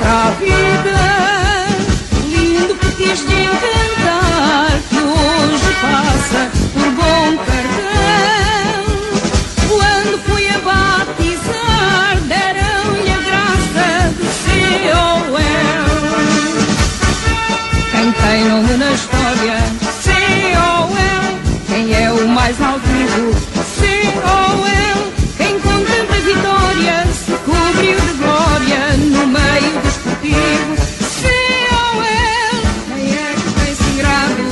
para a vida. Lindo que tens de encantar, que hoje passa por bom cartão. Quando fui a batizar, deram-lhe a graça de COL. Quem tem nome na história, COL. Quem é o mais altivo, COL. Quem contempla a vitória se cobriu de glória no meio do esportivo, COL. Quem é que tem singrado,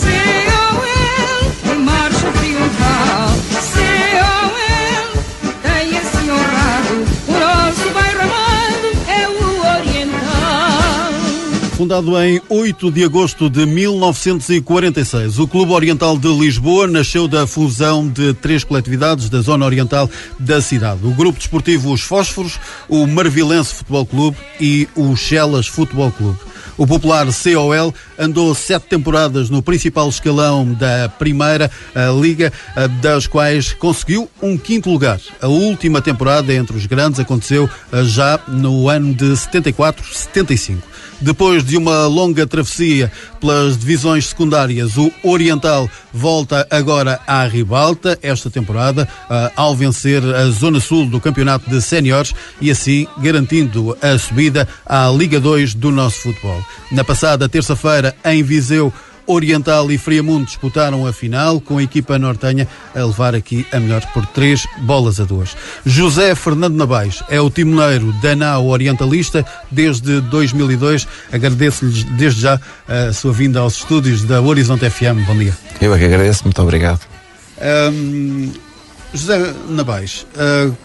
COL. Em marcha triunfal, COL. Tem assim honrado o nosso bairro amado, é o Oriental. Fundado em 8 de agosto de 1946, o Clube Oriental de Lisboa nasceu da fusão de 3 coletividades da zona oriental da cidade. O grupo desportivo Os Fósforos, o Marvilense Futebol Clube e o Chelas Futebol Clube. O popular COL andou 7 temporadas no principal escalão da Primeira Liga, das quais conseguiu um 5º lugar. A última temporada entre os grandes aconteceu já no ano de 74-75. Depois de uma longa travessia pelas divisões secundárias, o Oriental volta agora à ribalta esta temporada, ao vencer a Zona Sul do Campeonato de Séniores e assim garantindo a subida à Liga 2 do nosso futebol. Na passada terça-feira, em Viseu, Oriental e Friamundo disputaram a final, com a equipa nortenha a levar aqui a melhor por 3-2. José Fernando Nabais é o timoneiro da nau orientalista desde 2002. Agradeço-lhes desde já a sua vinda aos estúdios da Horizonte FM. Bom dia. Eu é que agradeço, muito obrigado. José Nabais,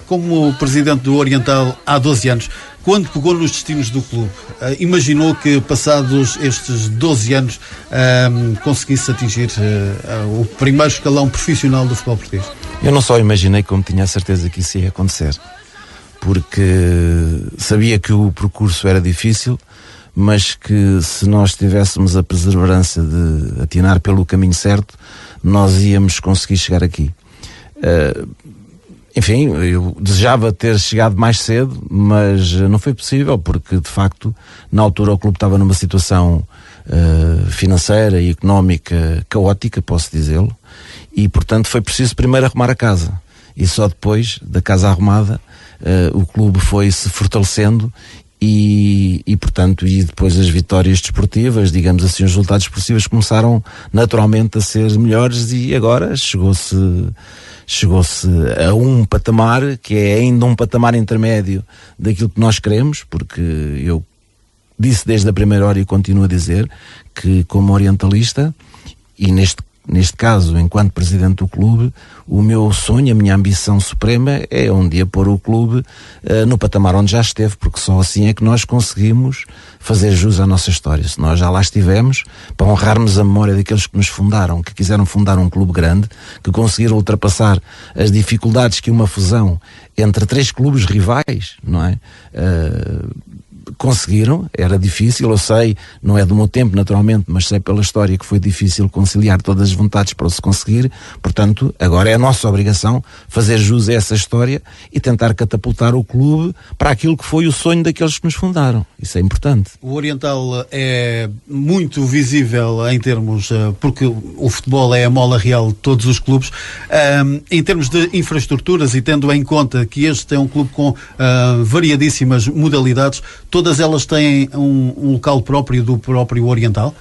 como presidente do Oriental há 12 anos, quando pegou nos destinos do clube, imaginou que passados estes 12 anos conseguisse atingir o primeiro escalão profissional do futebol português? Eu não só imaginei, como tinha a certeza que isso ia acontecer, porque sabia que o percurso era difícil, mas que se nós tivéssemos a perseverança de atinar pelo caminho certo, nós íamos conseguir chegar aqui. Enfim, eu desejava ter chegado mais cedo, mas não foi possível, porque de facto na altura o clube estava numa situação financeira e económica caótica, posso dizê-lo, e portanto foi preciso primeiro arrumar a casa, e só depois da casa arrumada o clube foi se fortalecendo e portanto, e depois as vitórias desportivas, digamos assim, os resultados esportivos começaram naturalmente a ser melhores, e agora chegou-se a um patamar que é ainda um patamar intermédio daquilo que nós queremos, porque eu disse desde a primeira hora e continuo a dizer que, como orientalista, e neste caso, enquanto presidente do clube, o meu sonho, a minha ambição suprema é um dia pôr o clube no patamar onde já esteve, porque só assim é que nós conseguimos fazer jus à nossa história. Se nós já lá estivemos, para honrarmos a memória daqueles que nos fundaram, que quiseram fundar um clube grande, que conseguiram ultrapassar as dificuldades que uma fusão entre 3 clubes rivais, não é? Conseguiram, era difícil, eu sei, não é do meu tempo naturalmente, mas sei pela história que foi difícil conciliar todas as vontades para se conseguir. Portanto, agora é a nossa obrigação fazer jus a essa história e tentar catapultar o clube para aquilo que foi o sonho daqueles que nos fundaram. Isso é importante. O Oriental é muito visível em termos, porque o futebol é a mola real de todos os clubes, em termos de infraestruturas, e tendo em conta que este é um clube com variadíssimas modalidades, todas elas têm um local próprio do próprio Oriental?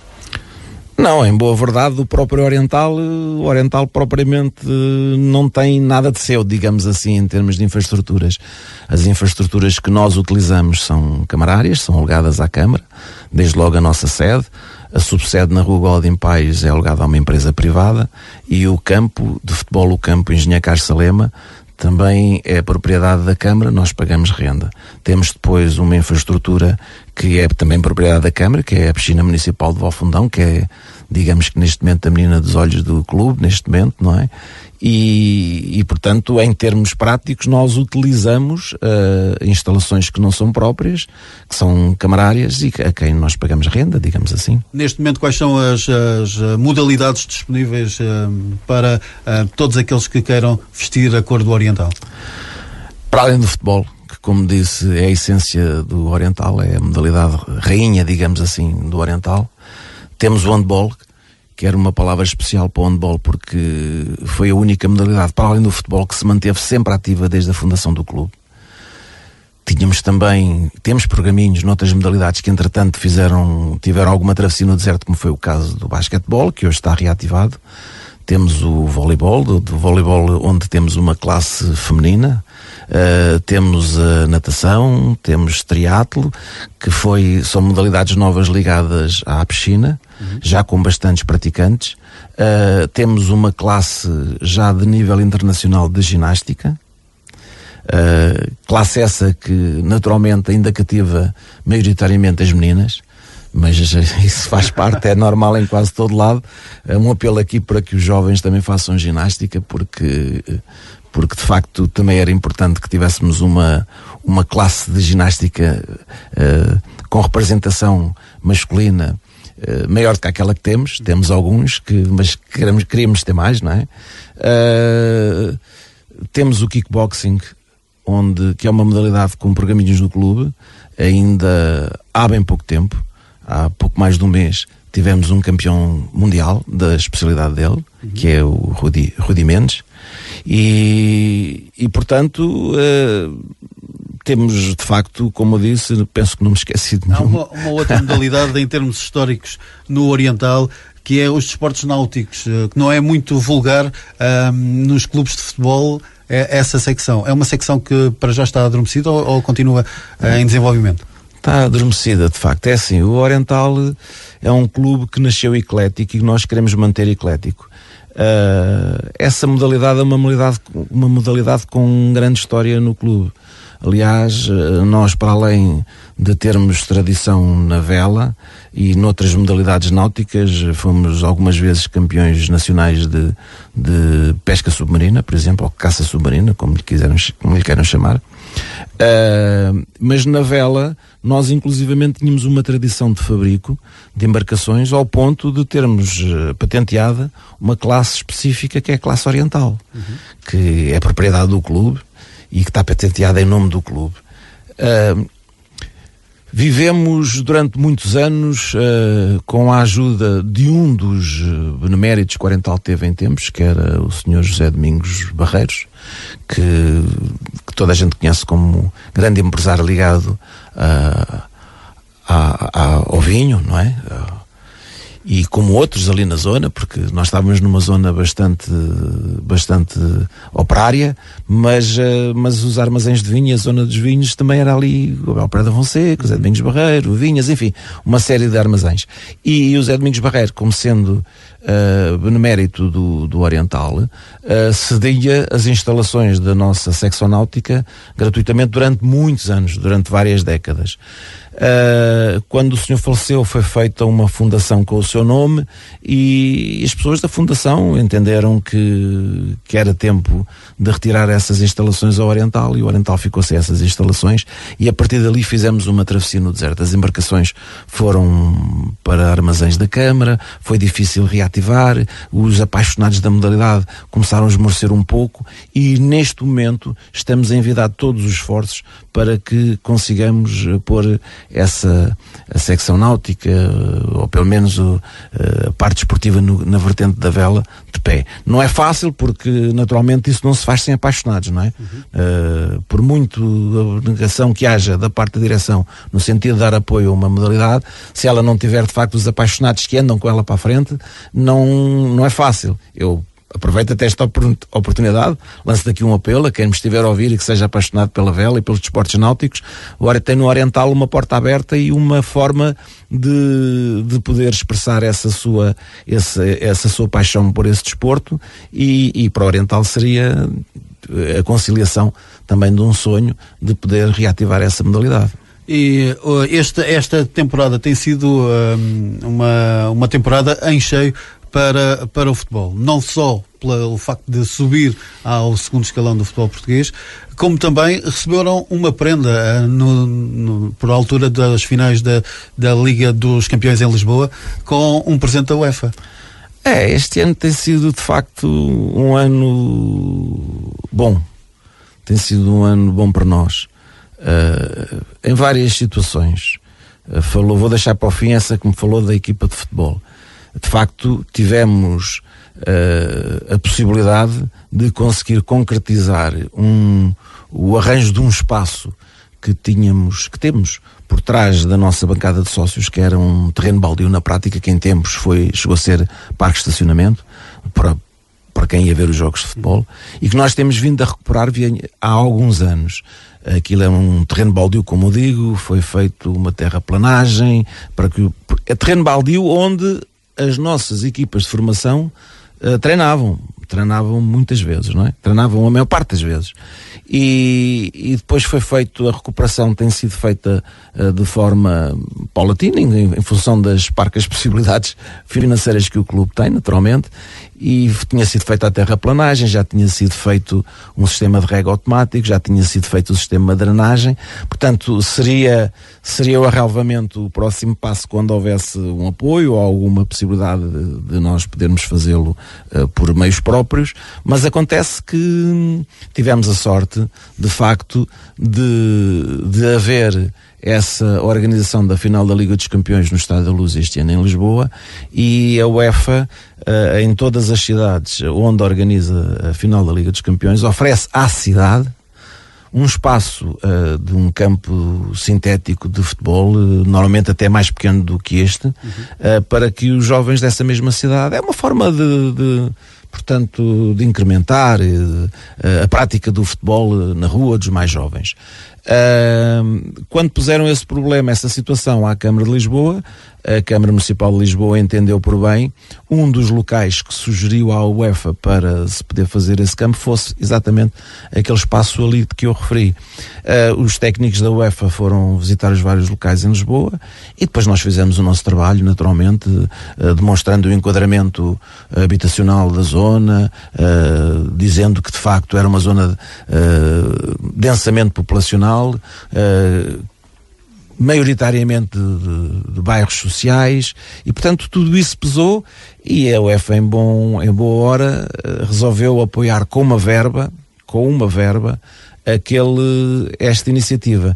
Não, em boa verdade, o próprio o Oriental propriamente não tem nada de seu, digamos assim, em termos de infraestruturas. As infraestruturas que nós utilizamos são camarárias, são alugadas à Câmara, desde logo a nossa sede. A subsede na Rua Godem Pais é alugada a uma empresa privada, e o campo de futebol, o campo Engenheiro Carlos Salema, também é propriedade da Câmara, nós pagamos renda. Temos depois uma infraestrutura que é também propriedade da Câmara, que é a piscina municipal de Valfundão, que é, digamos que neste momento, a menina dos olhos do clube, neste momento, não é? E portanto, em termos práticos, nós utilizamos instalações que não são próprias, que são camarárias e a quem nós pagamos renda, digamos assim. Neste momento, quais são as modalidades disponíveis para todos aqueles que queiram vestir a cor do Oriental? Para além do futebol, que como disse, é a essência do Oriental, é a modalidade rainha, digamos assim, do Oriental. Temos o handball, que era uma palavra especial para o handball, porque foi a única modalidade, para além do futebol, que se manteve sempre ativa desde a fundação do clube. Temos programinhos noutras modalidades que entretanto tiveram alguma travessia no deserto, como foi o caso do basquetebol, que hoje está reativado. Temos o voleibol, do voleibol onde temos uma classe feminina, temos a natação, temos triatlo, que são modalidades novas ligadas à piscina, já com bastantes praticantes. Temos uma classe já de nível internacional de ginástica, classe essa que naturalmente ainda cativa maioritariamente as meninas, mas isso faz parte, é normal em quase todo lado. Um apelo aqui para que os jovens também façam ginástica, porque de facto também era importante que tivéssemos uma classe de ginástica com representação masculina maior do que aquela que temos alguns, mas queríamos ter mais, não é? Temos o kickboxing, que é uma modalidade com programinhos do clube, ainda há bem pouco tempo, há pouco mais de um mês, tivemos um campeão mundial da especialidade dele, que é o Rudi Mendes, e portanto temos de facto, como eu disse, penso que não me esqueci de nenhum. Há uma outra modalidade em termos históricos no Oriental, que é os desportos náuticos, que não é muito vulgar nos clubes de futebol. Essa secção é uma secção que para já está adormecida ou continua em desenvolvimento? Está adormecida, de facto. É assim, o Oriental é um clube que nasceu eclético e nós queremos manter eclético. Essa modalidade é uma modalidade com grande história no clube. Aliás, nós, para além de termos tradição na vela e noutras modalidades náuticas, fomos algumas vezes campeões nacionais de pesca submarina, por exemplo, ou caça submarina, como lhe queiram chamar. Mas na vela nós inclusivamente tínhamos uma tradição de fabrico de embarcações, ao ponto de termos patenteada uma classe específica, que é a classe Oriental, que é propriedade do clube e que está patenteada em nome do clube. Vivemos durante muitos anos com a ajuda de um dos beneméritos que o Oriental teve em tempos, que era o Sr. José Domingos Barreiros, que toda a gente conhece como grande empresário ligado ao vinho, não é? E como outros ali na zona, porque nós estávamos numa zona bastante operária, mas os armazéns de vinho, a zona dos vinhos também era ali, o Abel Pereira Fonseca, o Zé Domingos Barreiro, Vinhas, enfim, uma série de armazéns. E o Zé Domingos Barreiro, como sendo benemérito do Oriental, cedia as instalações da nossa secção náutica gratuitamente durante muitos anos, durante várias décadas. Quando o senhor faleceu, foi feita uma fundação com o seu nome e as pessoas da fundação entenderam que era tempo de retirar essas instalações ao Oriental, e o Oriental ficou sem essas instalações, e a partir dali fizemos uma travessia no deserto. As embarcações foram para armazéns da Câmara, foi difícil reativar, os apaixonados da modalidade começaram a esmorecer um pouco, e neste momento estamos a envidar todos os esforços para que consigamos pôr a secção náutica, ou pelo menos a parte esportiva na vertente da vela, de pé. Não é fácil, porque naturalmente isso não se faz sem apaixonados, não é? Por muito abnegação que haja da parte da direção no sentido de dar apoio a uma modalidade, se ela não tiver de facto os apaixonados que andam com ela para a frente, não é fácil. Eu aproveito até esta oportunidade, lanço daqui um apelo a quem me estiver a ouvir e que seja apaixonado pela vela e pelos desportos náuticos. Tem no Oriental uma porta aberta e uma forma de poder expressar essa sua paixão por esse desporto, e para o Oriental seria a conciliação também de um sonho de poder reativar essa modalidade. E esta temporada tem sido uma temporada em cheio para o futebol, não só pelo facto de subir ao segundo escalão do futebol português, como também receberam uma prenda por altura das finais da Liga dos Campeões em Lisboa, com um presente da UEFA. Este ano tem sido de facto um ano bom. Tem sido um ano bom para nós. em várias situações. Vou deixar para o fim essa que me falou da equipa de futebol. De facto, tivemos a possibilidade de conseguir concretizar o arranjo de um espaço que temos por trás da nossa bancada de sócios, que era um terreno baldio na prática, que em tempos chegou a ser parque de estacionamento para quem ia ver os jogos de futebol, e que nós temos vindo a recuperar há alguns anos. Aquilo é um terreno baldio, como eu digo, foi feito uma terraplanagem, é terreno baldio onde as nossas equipas de formação treinavam muitas vezes, não é? Treinavam a maior parte das vezes. E depois foi feito, a recuperação tem sido feita de forma paulatina, em função das parcas possibilidades financeiras que o clube tem, naturalmente, e tinha sido feita a terraplanagem, já tinha sido feito um sistema de rega automático, já tinha sido feito o sistema de drenagem, portanto seria o arrelvamento o próximo passo quando houvesse um apoio ou alguma possibilidade de nós podermos fazê-lo por meios próprios, mas acontece que tivemos a sorte, de facto, de haver essa organização da final da Liga dos Campeões no Estádio da Luz este ano em Lisboa, e a UEFA, em todas as cidades onde organiza a final da Liga dos Campeões, oferece à cidade um espaço de um campo sintético de futebol, normalmente até mais pequeno do que este, para que os jovens dessa mesma cidade, é uma forma portanto, de incrementar a prática do futebol na rua dos mais jovens. Quando puseram esse problema, essa situação à Câmara de Lisboa, a Câmara Municipal de Lisboa entendeu por bem um dos locais que sugeriu à UEFA para se poder fazer esse campo fosse exatamente aquele espaço ali de que eu referi. Os técnicos da UEFA foram visitar os vários locais em Lisboa e depois nós fizemos o nosso trabalho, naturalmente, demonstrando o enquadramento habitacional da zona, dizendo que de facto era uma zona densamente populacional, maioritariamente de bairros sociais, e portanto tudo isso pesou, e a UEFA em boa hora resolveu apoiar com uma verba esta iniciativa.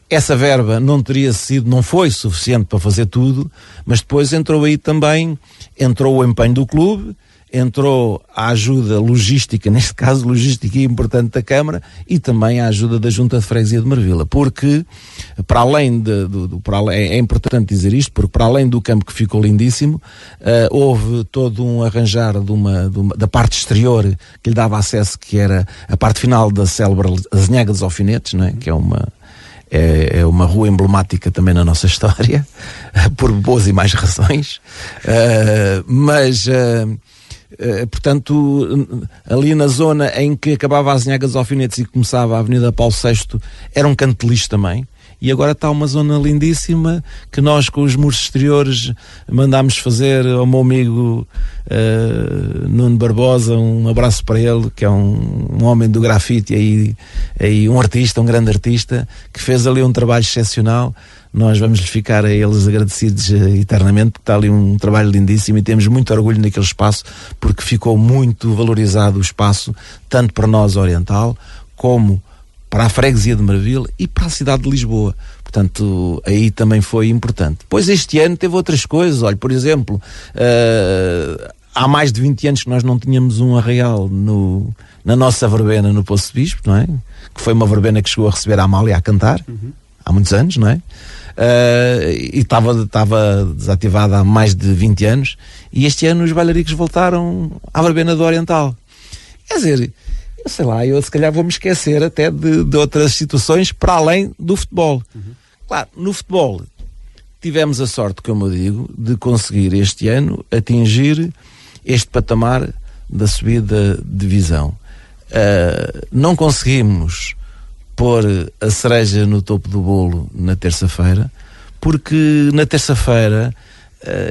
Essa verba não foi suficiente para fazer tudo, mas depois entrou o empenho do clube, entrou a ajuda logística, neste caso logística importante da Câmara, e também a ajuda da Junta de Freguesia de Marvila, porque para além é importante dizer isto, porque para além do campo que ficou lindíssimo, houve todo um arranjar da parte exterior que lhe dava acesso, que era a parte final da célebre Azinhaga dos Alfinetes, não é? Que é uma rua emblemática também na nossa história, por boas e mais razões, portanto, ali na zona em que acabava a Azinhaga dos Alfinetes e começava a Avenida Paulo VI, era um canto de lixo também, e agora está uma zona lindíssima que nós, com os muros exteriores, mandámos fazer ao meu amigo Nuno Barbosa, um abraço para ele, que é um homem do grafite aí um artista, um grande artista, que fez ali um trabalho excepcional. Nós vamos lhes ficar a eles agradecidos eternamente, porque está ali um trabalho lindíssimo e temos muito orgulho naquele espaço, porque ficou muito valorizado o espaço, tanto para nós Oriental, como para a freguesia de Marvila e para a cidade de Lisboa. Portanto, aí também foi importante. Depois este ano teve outras coisas, olha, por exemplo, há mais de 20 anos que nós não tínhamos um arraial na nossa verbena no Poço de Bispo, não é? Que foi uma verbena que chegou a receber a Amália a cantar, há muitos anos, não é? E estava desativada há mais de 20 anos, e este ano os bailaricos voltaram à verbena do Oriental. Quer dizer, eu sei lá, eu se calhar vou-me esquecer até de outras situações para além do futebol. Claro, no futebol tivemos a sorte, como eu digo, de conseguir este ano atingir este patamar da subida de divisão. Não conseguimos pôr a cereja no topo do bolo na terça-feira, porque na terça-feira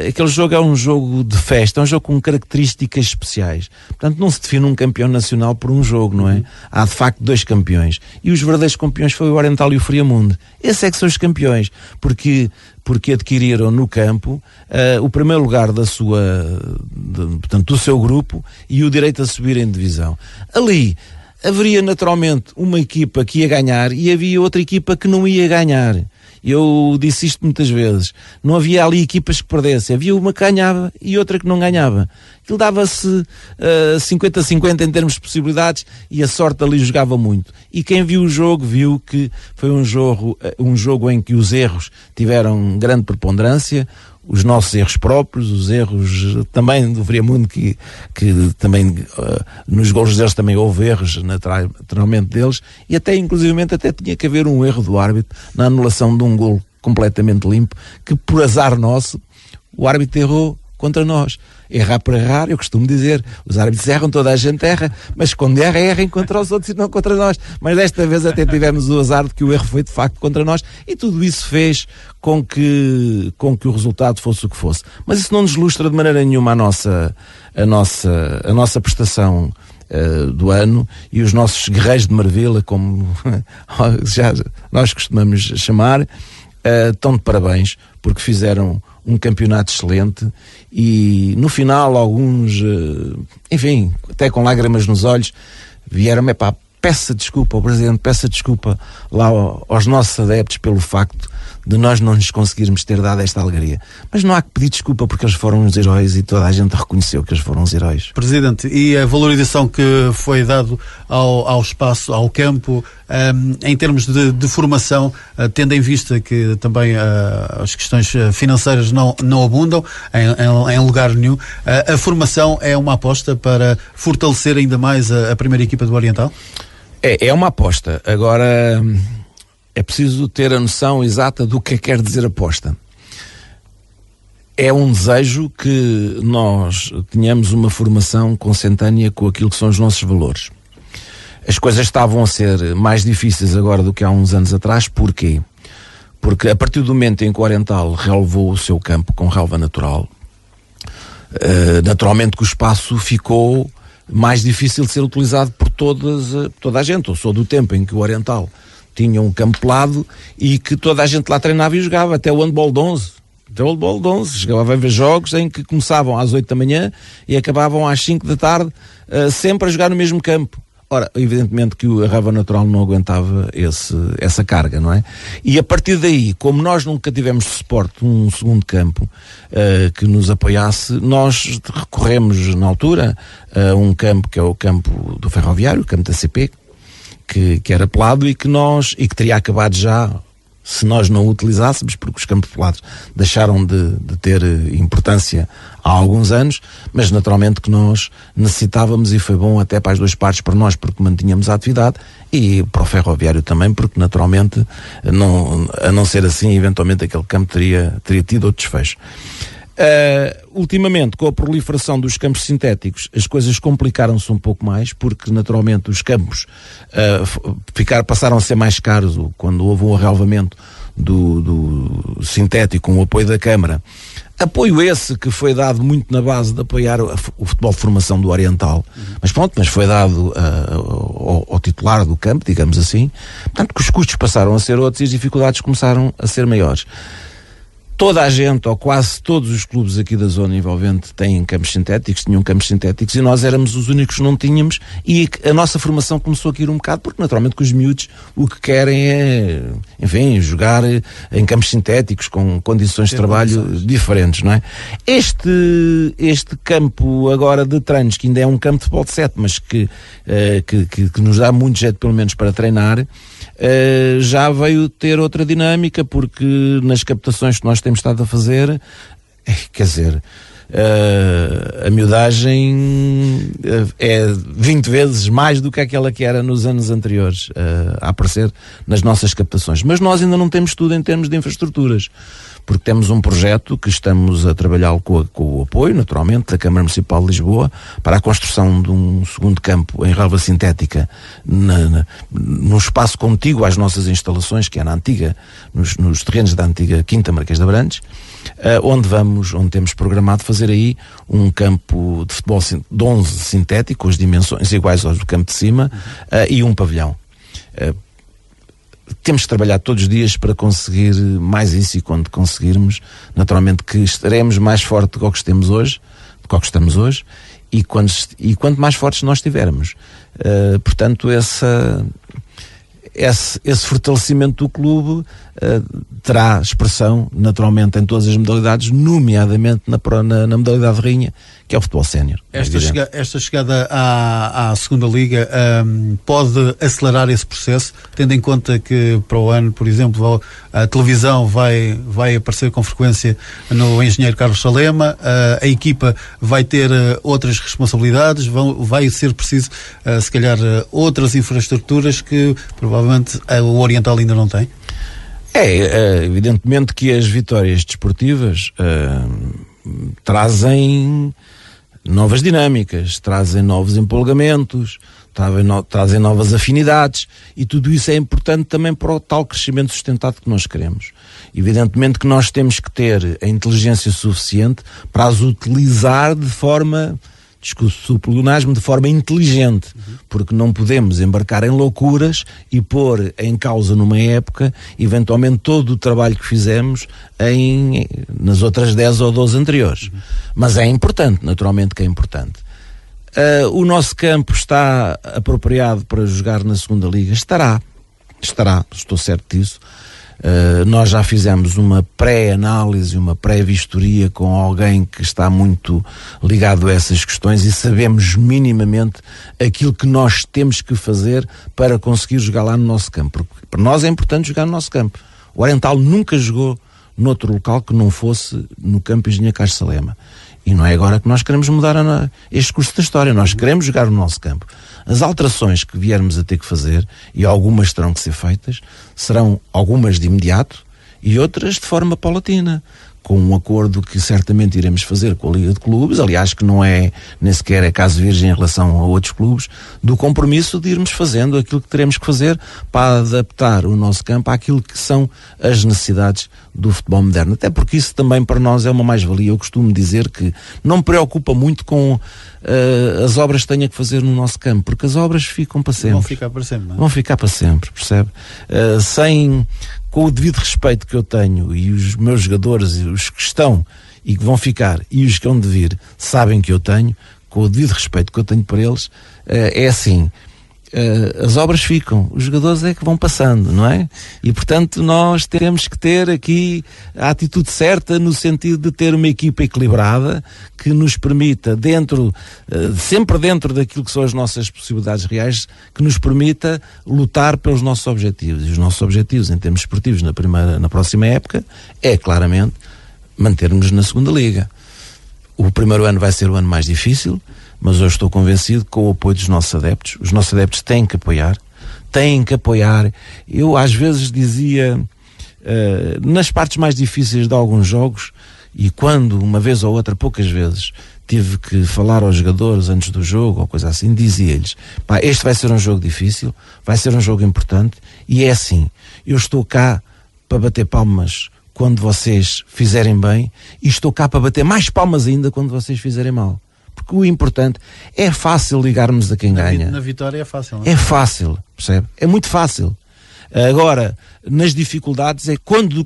aquele jogo é um jogo de festa, é um jogo com características especiais. Portanto, não se define um campeão nacional por um jogo, não é? Há de facto 2 campeões, e os verdadeiros campeões foi o Oriental e o Friamundo. Esses é que são os campeões, porque adquiriram no campo o primeiro lugar do seu grupo e o direito a subir em divisão. Ali haveria naturalmente uma equipa que ia ganhar e havia outra equipa que não ia ganhar. Eu disse isto muitas vezes. Não havia ali equipas que perdessem. Havia uma que ganhava e outra que não ganhava. Aquilo dava-se 50-50 em termos de possibilidades e a sorte ali jogava muito. E quem viu o jogo viu que foi um jogo em que os erros tiveram grande preponderância, os nossos erros próprios, os erros também do Friamundo, que também nos golos deles também houve erros naturalmente deles, e até inclusivamente até tinha que haver um erro do árbitro na anulação de um golo completamente limpo, que por azar nosso o árbitro errou contra nós. Errar por errar, eu costumo dizer, os árbitros erram, toda a gente erra, mas quando errem contra os outros e não contra nós. Mas desta vez até tivemos o azar de que o erro foi de facto contra nós, e tudo isso fez com que o resultado fosse o que fosse. Mas isso não nos ilustra de maneira nenhuma a nossa prestação do ano, e os nossos guerreiros de Marvila, como já nós costumamos chamar, estão de parabéns, porque fizeram um campeonato excelente, e no final alguns, enfim, até com lágrimas nos olhos, vieram, peça desculpa ao Presidente, peça desculpa lá aos nossos adeptos pelo facto de nós não lhes conseguirmos ter dado esta alegria. Mas não há que pedir desculpa, porque eles foram os heróis e toda a gente reconheceu que eles foram os heróis. Presidente, e a valorização que foi dado ao espaço, ao campo, em termos de formação, tendo em vista que também as questões financeiras não abundam em lugar nenhum, a formação é uma aposta para fortalecer ainda mais a primeira equipa do Oriental? É uma aposta. Agora, é preciso ter a noção exata do que quer dizer aposta. É um desejo que nós tenhamos uma formação consentânea com aquilo que são os nossos valores. As coisas estavam a ser mais difíceis agora do que há uns anos atrás. Porquê? Porque a partir do momento em que o Oriental relevou o seu campo com relva natural, naturalmente que o espaço ficou mais difícil de ser utilizado por toda a gente. Eu sou do tempo em que o Oriental tinha um campo pelado e que toda a gente lá treinava e jogava, até o handball de 11. Até o handball de 11. Chegava a ver jogos em que começavam às 8 da manhã e acabavam às 5 da tarde, sempre a jogar no mesmo campo. Ora, evidentemente que a relva natural não aguentava essa carga, não é? E a partir daí, como nós nunca tivemos suporte, um segundo campo que nos apoiasse, nós recorremos na altura a um campo que é o campo do Ferroviário, o campo da CP, que era pelado e que teria acabado já se nós não o utilizássemos, porque os campos pelados deixaram de ter importância há alguns anos, mas naturalmente que nós necessitávamos, e foi bom até para as duas partes, para nós porque mantínhamos a atividade, e para o Ferroviário também, porque naturalmente a não ser assim, eventualmente aquele campo teria tido outro desfecho. Ultimamente, com a proliferação dos campos sintéticos, as coisas complicaram-se um pouco mais, porque naturalmente os campos passaram a ser mais caros quando houve um arrelvamento do sintético com o apoio da Câmara. Apoio esse que foi dado muito na base de apoiar o futebol de formação do Oriental, mas foi dado ao titular do campo, digamos assim. Portanto, que os custos passaram a ser outros e as dificuldades começaram a ser maiores. Toda a gente, ou quase todos os clubes aqui da zona envolvente tinham campos sintéticos, e nós éramos os únicos que não tínhamos, e a nossa formação começou a cair um bocado, porque naturalmente que os miúdos o que querem é, enfim, jogar em campos sintéticos com condições de trabalho diferentes, não é? Este campo agora de treinos, que ainda é um campo de futebol de 7, mas que nos dá muito jeito pelo menos para treinar, já veio ter outra dinâmica, porque nas captações que nós temos estado a fazer, quer dizer, a miudagem é 20 vezes mais do que aquela que era nos anos anteriores a aparecer nas nossas captações. Mas nós ainda não temos tudo em termos de infraestruturas, porque temos um projeto que estamos a trabalhar com o apoio, naturalmente, da Câmara Municipal de Lisboa, para a construção de um segundo campo em relva sintética num espaço contíguo às nossas instalações, que é nos terrenos da antiga Quinta Marquês de Abrantes, onde temos programado fazer aí um campo de futebol de 11 sintético, com as dimensões iguais aos do campo de cima, e um pavilhão. Temos que trabalhar todos os dias para conseguir mais isso, e quando conseguirmos, naturalmente que estaremos mais forte do que estamos hoje, e quanto mais fortes nós estivermos. Portanto, esse fortalecimento do clube terá expressão naturalmente em todas as modalidades, nomeadamente na modalidade de rinha, que é o futebol sénior. Esta chegada à segunda liga pode acelerar esse processo, tendo em conta que para o ano, por exemplo, a televisão vai aparecer com frequência no Engenheiro Carlos Salema, a equipa vai ter outras responsabilidades, vai ser preciso se calhar outras infraestruturas que provavelmente o Oriental ainda não tem? Evidentemente que as vitórias desportivas trazem novas dinâmicas, trazem novos empolgamentos, trazem novas afinidades, e tudo isso é importante também para o tal crescimento sustentado que nós queremos. Evidentemente que nós temos que ter a inteligência suficiente para as utilizar de forma, desculpe o pleonasmo, de forma inteligente, porque não podemos embarcar em loucuras e pôr em causa numa época eventualmente todo o trabalho que fizemos nas outras 10 ou 12 anteriores. Mas é importante, naturalmente que é importante. O nosso campo está apropriado para jogar na segunda liga? Estará, estou certo disso. Nós já fizemos uma pré-análise, uma pré-vistoria com alguém que está muito ligado a essas questões e sabemos minimamente aquilo que nós temos que fazer para conseguir jogar lá no nosso campo, porque para nós é importante jogar no nosso campo. O Oriental nunca jogou noutro local que não fosse no campo Engenheiro Carlos Salema, e não é agora que nós queremos mudar este curso da história. Nós queremos jogar no nosso campo. As alterações que viermos a ter que fazer, e algumas terão que ser feitas, serão algumas de imediato e outras de forma paulatina, com um acordo que certamente iremos fazer com a Liga de Clubes, aliás, que não é, nem sequer é caso virgem em relação a outros clubes, do compromisso de irmos fazendo aquilo que teremos que fazer para adaptar o nosso campo àquilo que são as necessidades do futebol moderno. Até porque isso também para nós é uma mais-valia. Eu costumo dizer que não me preocupa muito com as obras que tenha que fazer no nosso campo, porque as obras ficam para sempre. Vão ficar para sempre, não é? Vão ficar para sempre, percebe? Com o devido respeito que eu tenho, e os meus jogadores, os que estão e que vão ficar, e os que hão de vir, sabem que eu tenho, com o devido respeito que eu tenho por eles, é assim, as obras ficam, os jogadores é que vão passando, não é? E portanto nós temos que ter aqui a atitude certa, no sentido de ter uma equipa equilibrada, que nos permita, sempre dentro daquilo que são as nossas possibilidades reais, que nos permita lutar pelos nossos objetivos. E os nossos objetivos em termos esportivos na próxima época é claramente manter-nos na segunda liga. O primeiro ano vai ser o ano mais difícil, mas eu estou convencido que com o apoio dos nossos adeptos, os nossos adeptos têm que apoiar. Eu às vezes dizia, nas partes mais difíceis de alguns jogos, e quando uma vez ou outra, poucas vezes, tive que falar aos jogadores antes do jogo ou coisa assim, dizia-lhes, este vai ser um jogo difícil, vai ser um jogo importante, e é assim, eu estou cá para bater palmas quando vocês fizerem bem, e estou cá para bater mais palmas ainda quando vocês fizerem mal. Porque o importante é fácil ligarmos a quem ganha. Na vitória é fácil, não é? É fácil, percebe? É muito fácil. Agora, nas dificuldades,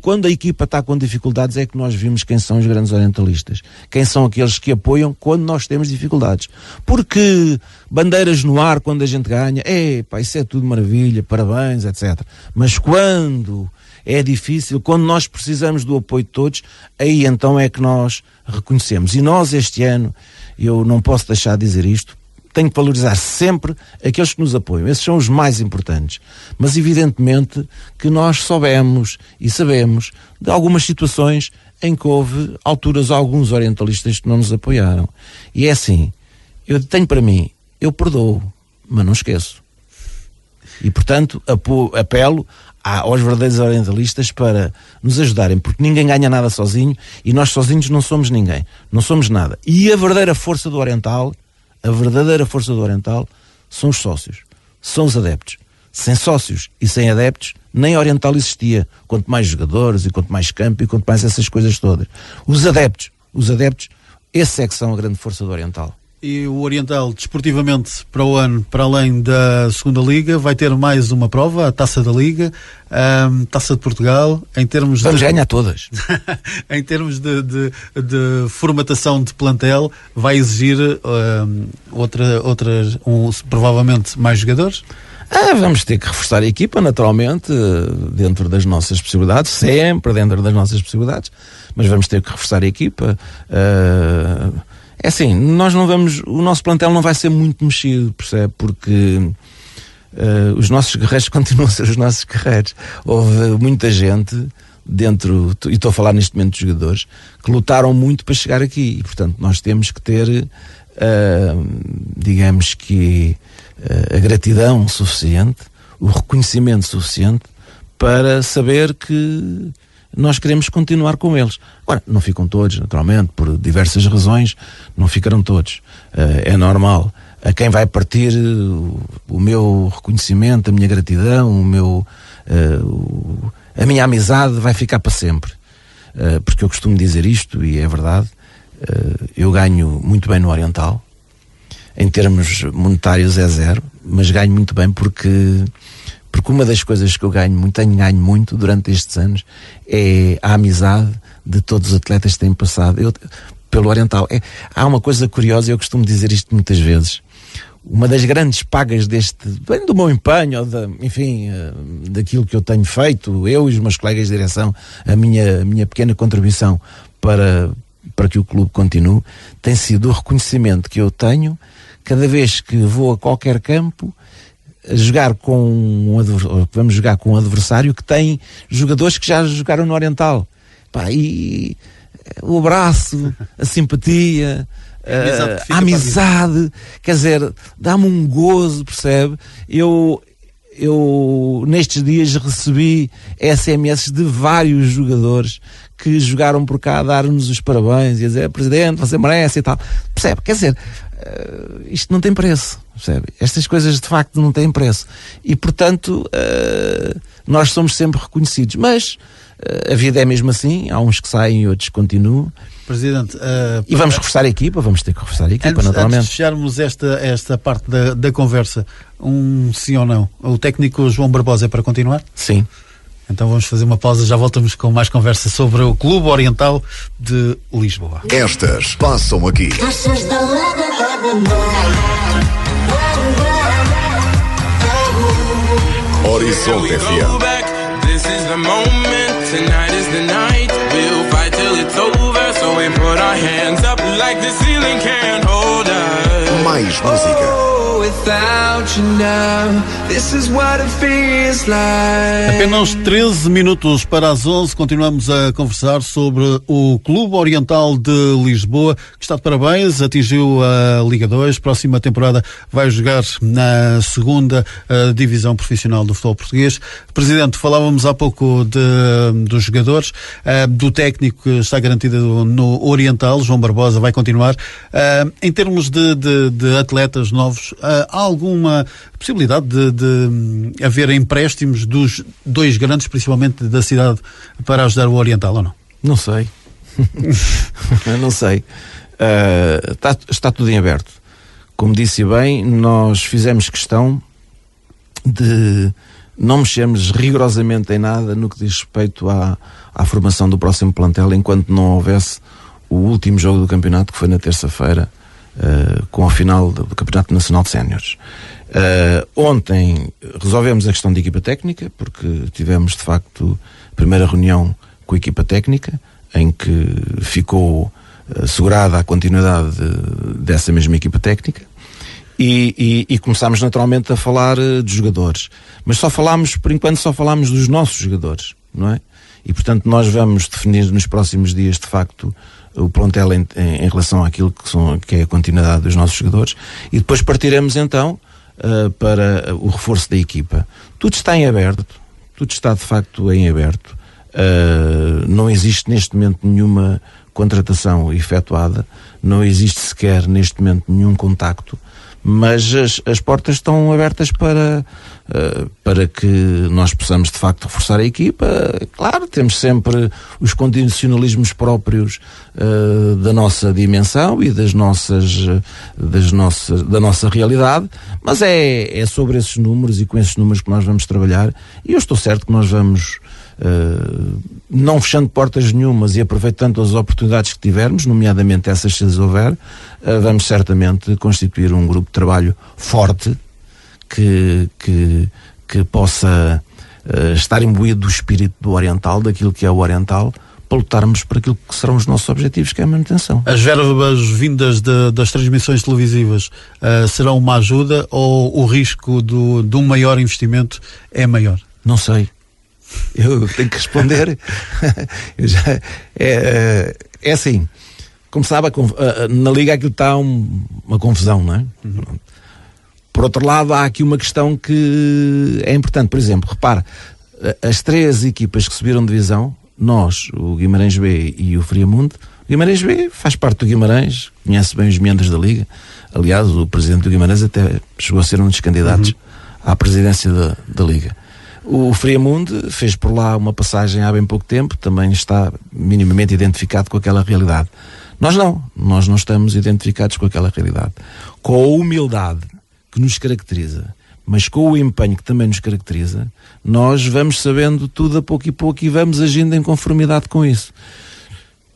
quando a equipa está com dificuldades, é que nós vimos quem são os grandes orientalistas. Quem são aqueles que apoiam quando nós temos dificuldades. Porque bandeiras no ar quando a gente ganha, isso é tudo maravilha, parabéns, etc. Mas quando é difícil, quando nós precisamos do apoio de todos, aí então é que nós reconhecemos. E nós este ano, eu não posso deixar de dizer isto, tenho que valorizar sempre aqueles que nos apoiam. Esses são os mais importantes. Mas evidentemente que nós soubemos e sabemos de algumas situações em que houve alturas alguns orientalistas que não nos apoiaram. E é assim, eu tenho para mim, eu perdoo, mas não esqueço. E portanto apelo aos verdadeiros orientalistas para nos ajudarem, porque ninguém ganha nada sozinho e nós sozinhos não somos ninguém, não somos nada. E a verdadeira força do Oriental são os sócios, são os adeptos. Sem sócios e sem adeptos, nem Oriental existia. Quanto mais jogadores e quanto mais campo e quanto mais essas coisas todas. Os adeptos, esses é que são a grande força do Oriental. E o Oriental, desportivamente, para o ano, para além da segunda Liga, vai ter mais uma prova, a Taça da Liga, Taça de Portugal, em termos Vamos ganhar todas. em termos de formatação de plantel, vai exigir provavelmente mais jogadores? Vamos ter que reforçar a equipa, naturalmente, dentro das nossas possibilidades, sempre dentro das nossas possibilidades, mas vamos ter que reforçar a equipa. É assim, o nosso plantel não vai ser muito mexido, percebe? Porque os nossos guerreiros continuam a ser os nossos guerreiros. Houve muita gente dentro, e estou a falar neste momento de jogadores, que lutaram muito para chegar aqui, e portanto nós temos que ter, digamos que, a gratidão suficiente, o reconhecimento suficiente para saber que nós queremos continuar com eles. Agora, não ficam todos, naturalmente, por diversas razões, não ficarão todos. É normal. A quem vai partir o meu reconhecimento, a minha gratidão, a minha amizade vai ficar para sempre. Porque eu costumo dizer isto, e é verdade, eu ganho muito bem no Oriental, em termos monetários é zero, mas ganho muito bem porque uma das coisas que eu tenho ganho muito durante estes anos é a amizade de todos os atletas que têm passado pelo Oriental. Há uma coisa curiosa, eu costumo dizer isto muitas vezes. Uma das grandes pagas bem do meu empenho, daquilo que eu tenho feito, eu e os meus colegas de direção, a minha pequena contribuição para que o clube continue, tem sido o reconhecimento que eu tenho cada vez que vou a qualquer campo vamos jogar com um adversário que tem jogadores que já jogaram no Oriental. E o abraço, a simpatia, a amizade, quer dizer, dá-me um gozo, percebe? Eu nestes dias recebi SMS de vários jogadores que jogaram por cá a dar-nos os parabéns e a dizer, Presidente, você merece e tal. Percebe? Quer dizer, isto não tem preço, percebe? Estas coisas de facto não têm preço. E portanto, nós somos sempre reconhecidos. Mas a vida é mesmo assim, há uns que saem e outros continuam. Presidente, e vamos reforçar a equipa, vamos ter que reforçar a equipa, naturalmente. Antes de fecharmos esta parte da conversa, sim ou não, o técnico João Barbosa é para continuar? Sim. Então vamos fazer uma pausa, já voltamos com mais conversa sobre o Clube Oriental de Lisboa. Estas passam aqui. Horizonte FM. This is the moment, tonight is the night. We'll fight till it's over, so we put our hands up like the ceiling can't hold us. Mais música. Without you now, this is what it feels like. Apenas 13 minutos para as 11, continuamos a conversar sobre o Clube Oriental de Lisboa, que está de parabéns, atingiu a Liga 2, próxima temporada vai jogar na segunda divisão profissional do futebol português. Presidente, falávamos há pouco dos jogadores, do técnico que está garantido no Oriental, João Barbosa, vai continuar. Em termos de atletas novos, há alguma possibilidade de haver empréstimos dos dois grandes, principalmente da cidade, para ajudar o Oriental ou não? Não sei. Não sei. Está tudo em aberto. Como disse bem, nós fizemos questão de não mexermos rigorosamente em nada no que diz respeito à formação do próximo plantel, enquanto não houvesse o último jogo do campeonato, que foi na terça-feira, com a final do Campeonato Nacional de Séniores. Ontem resolvemos a questão de equipa técnica, porque tivemos de facto a primeira reunião com a equipa técnica, em que ficou assegurada a continuidade dessa mesma equipa técnica, e começámos naturalmente a falar de jogadores, mas por enquanto só falámos dos nossos jogadores, não é? E portanto nós vamos definir nos próximos dias de facto o plantel em relação àquilo que é a continuidade dos nossos jogadores, e depois partiremos então para o reforço da equipa. Tudo está em aberto, tudo está de facto em aberto. Não existe neste momento nenhuma contratação efetuada, não existe sequer neste momento nenhum contacto, mas as portas estão abertas para que nós possamos de facto reforçar a equipa. Claro, temos sempre os condicionalismos próprios da nossa dimensão e da nossa realidade, mas é sobre esses números e com esses números que nós vamos trabalhar, e eu estou certo que nós vamos, não fechando portas nenhumas e aproveitando as oportunidades que tivermos, nomeadamente essas se houver, vamos certamente constituir um grupo de trabalho forte que possa estar imbuído do espírito do Oriental, daquilo que é o Oriental, para lutarmos por aquilo que serão os nossos objetivos, que é a manutenção. As verbas vindas das transmissões televisivas serão uma ajuda, ou o risco de um maior investimento é maior? Não sei. Eu tenho que responder. É assim, como sabe, na Liga aquilo está uma confusão, não é? Uhum. Por outro lado, há aqui uma questão que é importante. Por exemplo, repara, as 3 equipas que subiram de divisão, nós, o Guimarães B e o Friamundo. O Guimarães B faz parte do Guimarães, conhece bem os meandros da Liga. Aliás, o presidente do Guimarães até chegou a ser um dos candidatos à presidência da Liga. O Friamundo fez por lá uma passagem há bem pouco tempo, também está minimamente identificado com aquela realidade. Nós não estamos identificados com aquela realidade. Com a humildade que nos caracteriza, mas com o empenho que também nos caracteriza, nós vamos sabendo tudo a pouco e vamos agindo em conformidade com isso.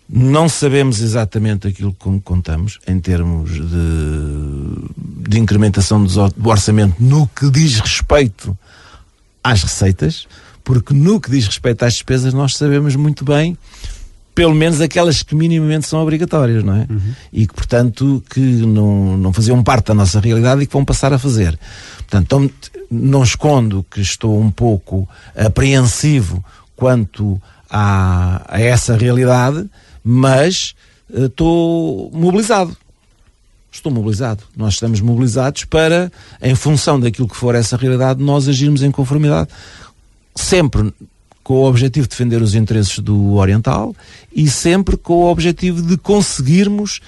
Não sabemos exatamente aquilo que contamos em termos de incrementação do orçamento no que diz respeito às receitas, porque no que diz respeito às despesas nós sabemos muito bem, pelo menos aquelas que minimamente são obrigatórias, não é? Uhum. E que, portanto, que não faziam parte da nossa realidade e que vão passar a fazer. Portanto, não escondo que estou um pouco apreensivo quanto a essa realidade, mas estou mobilizado. Nós estamos mobilizados para, em função daquilo que for essa realidade, nós agirmos em conformidade, sempre com o objetivo de defender os interesses do Oriental e sempre com o objetivo de conseguirmos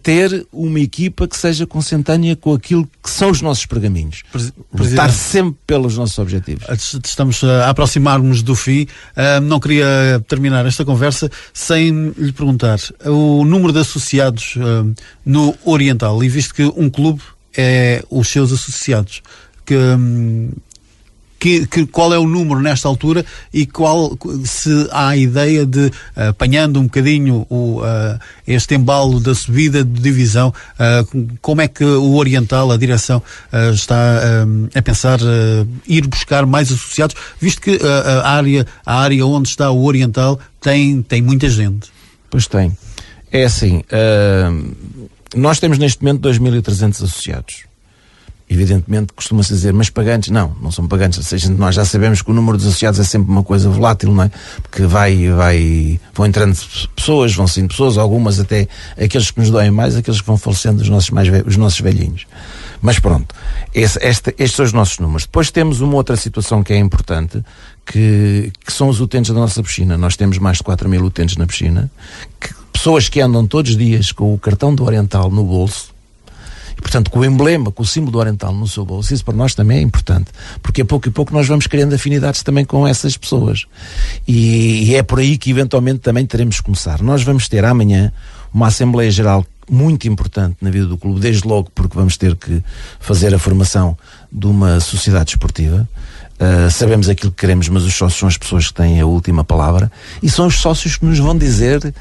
ter uma equipa que seja consentânea com aquilo que são os nossos pergaminhos. Lutar sempre pelos nossos objetivos. Estamos a aproximar-nos do fim. Não queria terminar esta conversa sem lhe perguntar o número de associados no Oriental, e visto que um clube é os seus associados, qual é o número nesta altura, e se há a ideia de, apanhando um bocadinho este embalo da subida de divisão, como é que o Oriental, a direção, está a pensar ir buscar mais associados, visto que a área onde está o Oriental tem muita gente? Pois tem. É assim, nós temos neste momento 2.300 associados. Evidentemente costuma-se dizer, mas pagantes? Não são pagantes. Ou seja, nós já sabemos que o número de associados é sempre uma coisa volátil, não é? Porque vão entrando pessoas, vão saindo pessoas, algumas até aqueles que nos doem mais, aqueles que vão falecendo, os nossos velhinhos. Mas pronto, estes são os nossos números. Depois temos uma outra situação que é importante, que são os utentes da nossa piscina. Nós temos mais de 4.000 utentes na piscina, pessoas que andam todos os dias com o cartão do Oriental no bolso, portanto, com o emblema, com o símbolo do Oriental no seu bolso. Isso para nós também é importante, porque a pouco e pouco nós vamos criando afinidades também com essas pessoas, e é por aí que eventualmente também teremos que começar. Nós vamos ter amanhã uma Assembleia Geral muito importante na vida do clube, desde logo porque vamos ter que fazer a formação de uma sociedade esportiva. Sabemos aquilo que queremos, mas os sócios são as pessoas que têm a última palavra, e são os sócios que nos vão dizer,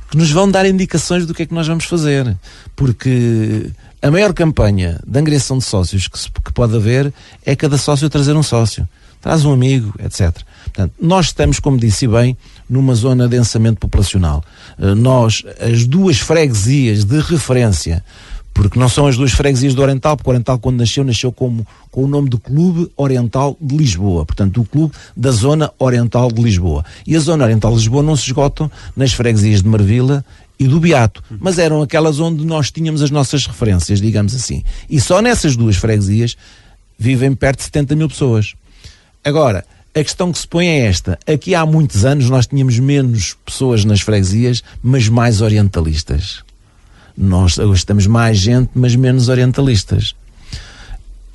que nos vão dar indicações do que é que nós vamos fazer, porque a maior campanha de angriação de sócios que pode haver é cada sócio trazer um sócio, traz um amigo, etc. Portanto, nós estamos, como disse bem, numa zona de densamento populacional. As 2 freguesias de referência, porque não são as 2 freguesias do Oriental, porque o Oriental, quando nasceu com o nome do Clube Oriental de Lisboa, portanto o Clube da Zona Oriental de Lisboa. E a Zona Oriental de Lisboa não se esgotam nas freguesias de Marvila e do Beato, mas eram aquelas onde nós tínhamos as nossas referências, digamos assim. E só nessas 2 freguesias vivem perto de 70.000 pessoas. Agora, a questão que se põe é esta: aqui há muitos anos nós tínhamos menos pessoas nas freguesias, mas mais orientalistas. Nós hoje temos mais gente, mas menos orientalistas.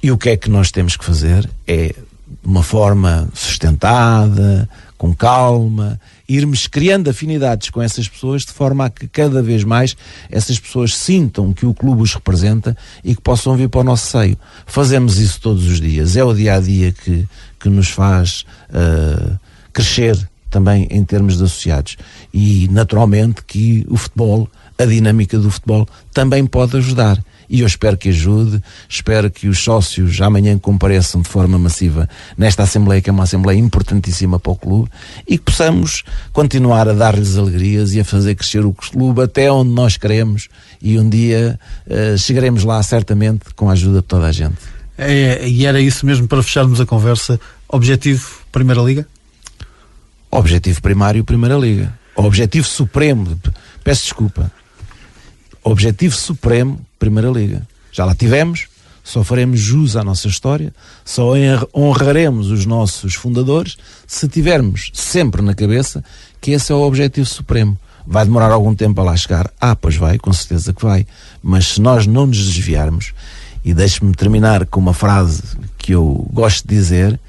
E o que é que nós temos que fazer? É, de uma forma sustentada, com calma, irmos criando afinidades com essas pessoas de forma a que cada vez mais essas pessoas sintam que o clube os representa e que possam vir para o nosso seio. Fazemos isso todos os dias. É o dia-a-dia que nos faz crescer também em termos de associados. E naturalmente que o futebol, a dinâmica do futebol, também pode ajudar. E eu espero que ajude, espero que os sócios amanhã compareçam de forma massiva nesta Assembleia, que é uma Assembleia importantíssima para o clube, e que possamos continuar a dar-lhes alegrias e a fazer crescer o clube até onde nós queremos, e um dia chegaremos lá certamente com a ajuda de toda a gente. E era isso mesmo, para fecharmos a conversa. Objetivo Primeira Liga? Objetivo primário, Primeira Liga. Objetivo supremo, peço desculpa. Objetivo supremo, Primeira Liga. Já lá tivemos, só faremos jus à nossa história, só honraremos os nossos fundadores se tivermos sempre na cabeça que esse é o objetivo supremo. Vai demorar algum tempo a lá chegar? Pois vai, com certeza que vai. Mas se nós não nos desviarmos, e deixe-me terminar com uma frase que eu gosto de dizer,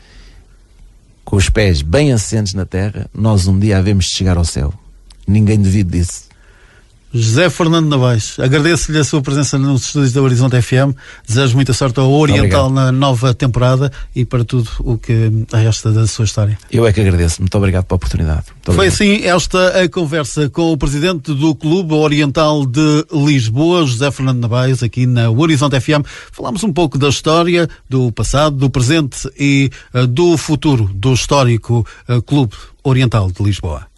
com os pés bem assentes na terra, nós um dia havemos de chegar ao céu. Ninguém duvide disso. José Fernando Navais, agradeço-lhe a sua presença nos estúdios da Horizonte FM, desejo muita sorte ao Oriental na nova temporada e para tudo o que resta da sua história. Eu é que agradeço, muito obrigado pela oportunidade. Foi assim esta a conversa com o presidente do Clube Oriental de Lisboa, José Fernando Navais, aqui na Horizonte FM. Falámos um pouco da história, do passado, do presente e do futuro do histórico Clube Oriental de Lisboa.